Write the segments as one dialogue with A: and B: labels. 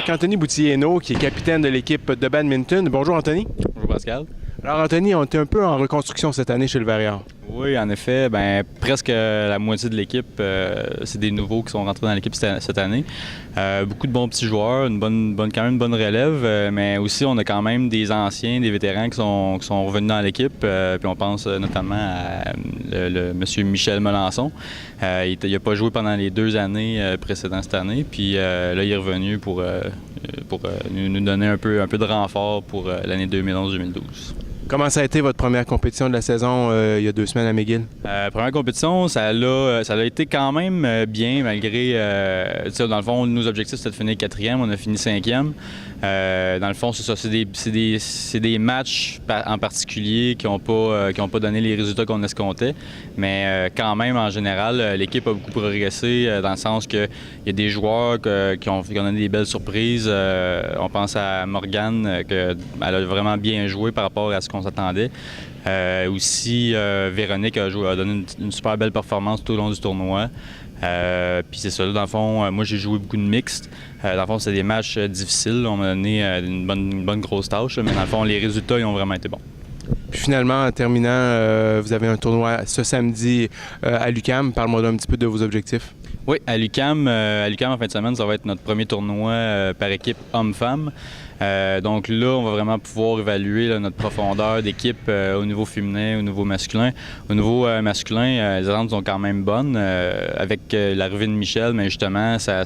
A: avec Anthony Boutier-Hainaut, qui est capitaine de l'équipe de badminton. Bonjour Anthony.
B: Bonjour Pascal.
A: Alors Anthony, on est un peu en reconstruction cette année chez le Variard.
B: Oui, en effet, presque la moitié de l'équipe, c'est des nouveaux qui sont rentrés dans l'équipe cette année. Beaucoup de bons petits joueurs, quand même une bonne relève, mais aussi on a quand même des anciens, des vétérans qui sont revenus dans l'équipe. Puis on pense notamment à le monsieur Michel Melançon. Il n'a pas joué pendant les 2 années précédentes cette année, puis là il est revenu pour nous donner un peu de renfort pour l'année 2011-2012.
A: Comment ça a été votre première compétition de la saison il y a 2 semaines à McGill?
B: Première compétition, ça a été quand même bien, malgré... dans le fond, nos objectifs, c'était de finir 4e, on a fini 5e. Dans le fond, c'est ça, c'est des matchs en particulier qui n'ont pas donné les résultats qu'on escomptait. Mais quand même, en général, l'équipe a beaucoup progressé dans le sens qu'il y a des joueurs qui ont donné des belles surprises. On pense à Morgane, qu'elle a vraiment bien joué par rapport à ce qu'on s'attendait. Aussi, Véronique a donné une super belle performance tout au long du tournoi. Puis c'est ça, dans le fond, moi j'ai joué beaucoup de mixtes. Dans le fond, c'est des matchs difficiles. On m'a donné une bonne grosse tâche, mais dans le fond, les résultats ils ont vraiment été bons.
A: Puis finalement, en terminant, vous avez un tournoi ce samedi à l'UQAM. Parle-moi un petit peu de vos objectifs.
B: Oui, à l'UQAM, en fin de semaine, ça va être notre premier tournoi par équipe homme-femme. Donc là, on va vraiment pouvoir évaluer notre profondeur d'équipe au niveau féminin, au niveau masculin. Au niveau masculin, les attentes sont quand même bonnes. Avec l'arrivée de Michel, mais justement, ça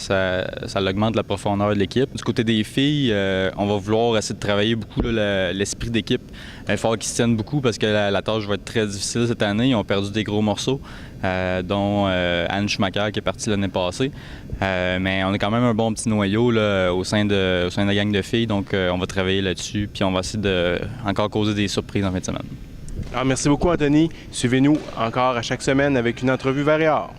B: augmente la profondeur de l'équipe. Du côté des filles, on va vouloir essayer de travailler beaucoup l'esprit d'équipe. Il va falloir qu'ils se tiennent beaucoup parce que la tâche va être très difficile cette année. Ils ont perdu des gros morceaux, dont Anne Schumacher qui est partie l'année passée. Mais on a quand même un bon petit noyau là, au sein de la gang de filles. Donc, on va travailler là-dessus, puis on va essayer de encore causer des surprises en fin de semaine.
A: Alors, merci beaucoup, Anthony. Suivez-nous encore à chaque semaine avec une entrevue Variard.